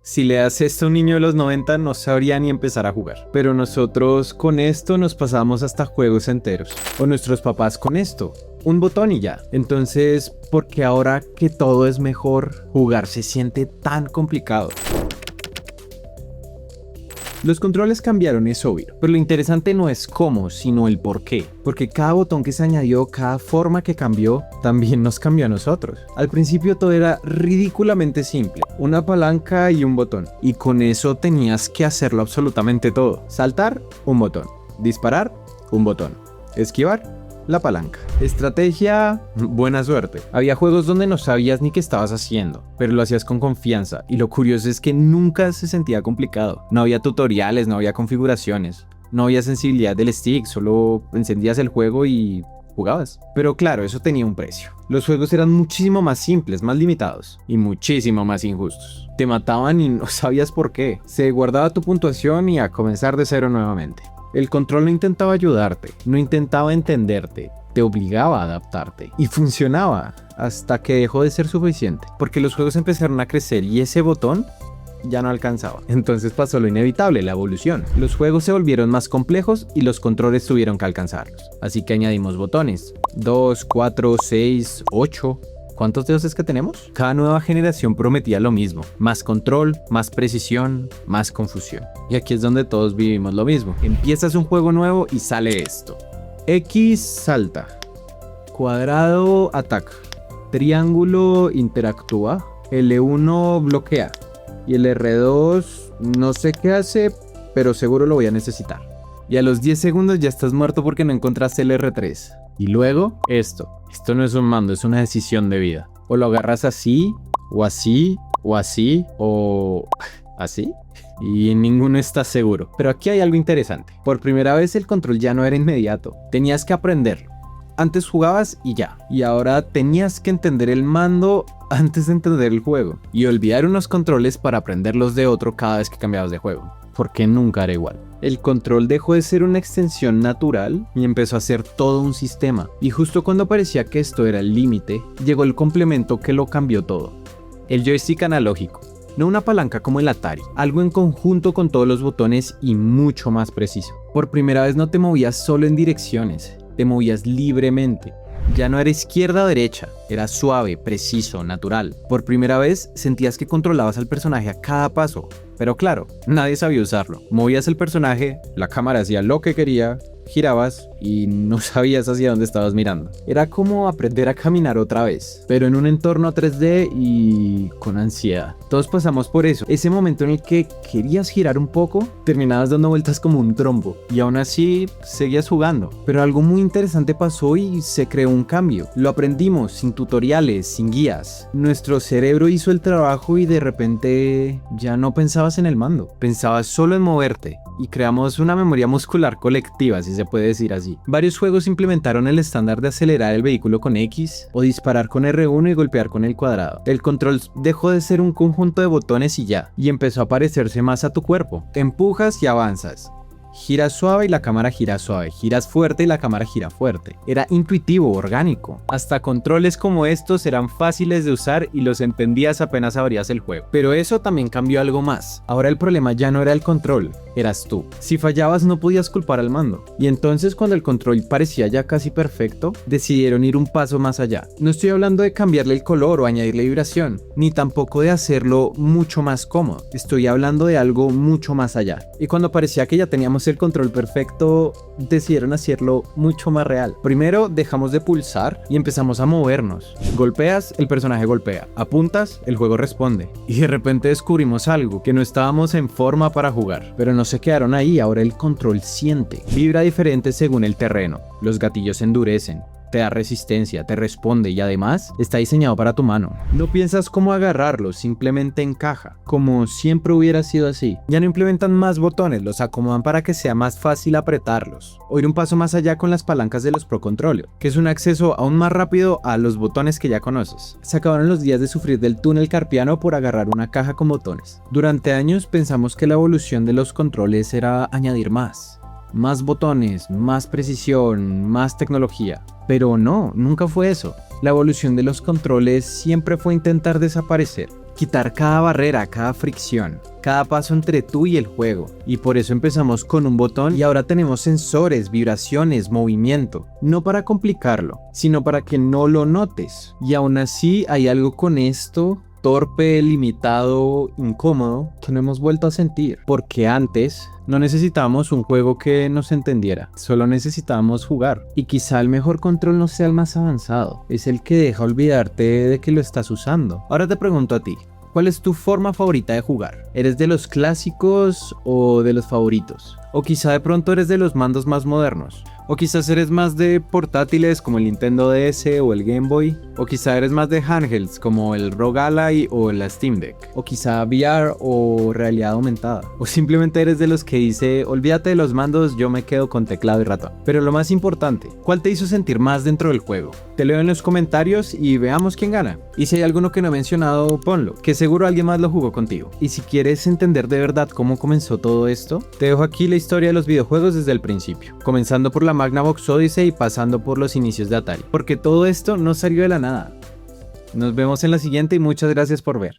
Si le das esto a un niño de los 90 no sabría ni empezar a jugar. Pero nosotros con esto nos pasamos hasta juegos enteros. O nuestros papás con esto. Un botón y ya. Entonces, ¿por qué ahora que todo es mejor, jugar se siente tan complicado? Los controles cambiaron, es obvio, pero lo interesante no es cómo, sino el por qué. Porque cada botón que se añadió, cada forma que cambió, también nos cambió a nosotros. Al principio todo era ridículamente simple, una palanca y un botón. Y con eso tenías que hacerlo absolutamente todo. Saltar, un botón. Disparar, un botón. Esquivar, la palanca. Estrategia, buena suerte. Había juegos donde no sabías ni qué estabas haciendo, pero lo hacías con confianza, y lo curioso es que nunca se sentía complicado. No había tutoriales, no había configuraciones, no había sensibilidad del stick, solo encendías el juego y jugabas. Pero claro, eso tenía un precio. Los juegos eran muchísimo más simples, más limitados y muchísimo más injustos. Te mataban y no sabías por qué. Se guardaba tu puntuación y a comenzar de cero nuevamente. El control no intentaba ayudarte, no intentaba entenderte, te obligaba a adaptarte. Y funcionaba, hasta que dejó de ser suficiente. Porque los juegos empezaron a crecer y ese botón ya no alcanzaba. Entonces pasó lo inevitable, la evolución. Los juegos se volvieron más complejos y los controles tuvieron que alcanzarlos. Así que añadimos botones. 2, 4, 6, 8... ¿Cuántos dedos es que tenemos? Cada nueva generación prometía lo mismo. Más control, más precisión, más confusión. Y aquí es donde todos vivimos lo mismo. Empiezas un juego nuevo y sale esto. X salta. Cuadrado ataca. Triángulo interactúa. L1 bloquea. Y el R2 no sé qué hace, pero seguro lo voy a necesitar. Y a los 10 segundos ya estás muerto porque no encontraste el R3. Y luego, esto. Esto no es un mando, es una decisión de vida. O lo agarras así, o así, o así, o así. Y ninguno está seguro. Pero aquí hay algo interesante. Por primera vez el control ya no era inmediato. Tenías que aprenderlo. Antes jugabas y ya. Y ahora tenías que entender el mando antes de entender el juego. Y olvidar unos controles para aprenderlos de otro cada vez que cambiabas de juego. Porque nunca era igual. El control dejó de ser una extensión natural y empezó a ser todo un sistema. Y justo cuando parecía que esto era el límite, llegó el complemento que lo cambió todo. El joystick analógico. No una palanca como el Atari, algo en conjunto con todos los botones y mucho más preciso. Por primera vez no te movías solo en direcciones, te movías libremente. Ya no era izquierda o derecha, era suave, preciso, natural. Por primera vez sentías que controlabas al personaje a cada paso. Pero claro, nadie sabía usarlo. Movías el personaje, la cámara hacía lo que quería, girabas y no sabías hacia dónde estabas mirando. Era como aprender a caminar otra vez, pero en un entorno 3D y con ansiedad. Todos pasamos por eso, ese momento en el que querías girar un poco, terminabas dando vueltas como un trompo y aún así seguías jugando. Pero algo muy interesante pasó y se creó un cambio. Lo aprendimos sin tutoriales, sin guías. Nuestro cerebro hizo el trabajo y de repente ya no pensabas en el mando, pensabas solo en moverte. Y creamos una memoria muscular colectiva, si se puede decir así. Varios juegos implementaron el estándar de acelerar el vehículo con X o disparar con R1 y golpear con el cuadrado. El control dejó de ser un conjunto de botones y ya, y empezó a parecerse más a tu cuerpo. Te empujas y avanzas. Giras suave y la cámara gira suave, giras fuerte y la cámara gira fuerte. Era intuitivo, orgánico. Hasta controles como estos eran fáciles de usar y los entendías apenas abrías el juego. Pero eso también cambió algo más. Ahora el problema ya no era el control, eras tú. Si fallabas no podías culpar al mando. Y entonces cuando el control parecía ya casi perfecto, decidieron ir un paso más allá. No estoy hablando de cambiarle el color o añadirle vibración, ni tampoco de hacerlo mucho más cómodo. Estoy hablando de algo mucho más allá. Y cuando parecía que ya teníamos el control perfecto, decidieron hacerlo mucho más real. Primero dejamos de pulsar y empezamos a movernos. Golpeas, el personaje golpea. Apuntas, el juego responde. Y de repente descubrimos algo, que no estábamos en forma para jugar. Pero no se quedaron ahí, ahora el control siente. Vibra diferente según el terreno. Los gatillos se endurecen. Te da resistencia, te responde y además está diseñado para tu mano. No piensas cómo agarrarlo, simplemente encaja, como siempre hubiera sido así. Ya no implementan más botones, los acomodan para que sea más fácil apretarlos. O ir un paso más allá con las palancas de los Pro Controller, que es un acceso aún más rápido a los botones que ya conoces. Se acabaron los días de sufrir del túnel carpiano por agarrar una caja con botones. Durante años pensamos que la evolución de los controles era añadir más botones, más precisión, más tecnología. Pero no, nunca fue eso. La evolución de los controles siempre fue intentar desaparecer. quitar cada barrera, cada fricción, cada paso entre tú y el juego. Y por eso empezamos con un botón y ahora tenemos sensores, vibraciones, movimiento. No para complicarlo, sino para que no lo notes. Y aún así hay algo con esto torpe, limitado, incómodo, que no hemos vuelto a sentir. Porque antes no necesitábamos un juego que nos entendiera, solo necesitábamos jugar. Y quizá el mejor control no sea el más avanzado, es el que deja olvidarte de que lo estás usando. Ahora te pregunto a ti, ¿cuál es tu forma favorita de jugar? ¿Eres de los clásicos o de los favoritos? O quizá de pronto eres de los mandos más modernos. O quizás eres más de portátiles como el Nintendo DS o el Game Boy. O quizá eres más de handhelds como el ROG Ally o la Steam Deck. O quizá VR o realidad aumentada. O simplemente eres de los que dice, olvídate de los mandos, yo me quedo con teclado y ratón. Pero lo más importante, ¿cuál te hizo sentir más dentro del juego? Te leo en los comentarios y veamos quién gana. Y si hay alguno que no he mencionado, ponlo, que seguro alguien más lo jugó contigo. Y si quieres entender de verdad cómo comenzó todo esto, te dejo aquí la historia de los videojuegos desde el principio, comenzando por la Magnavox Odyssey y pasando por los inicios de Atari, porque todo esto no salió de la nada. Nos vemos en la siguiente y muchas gracias por ver.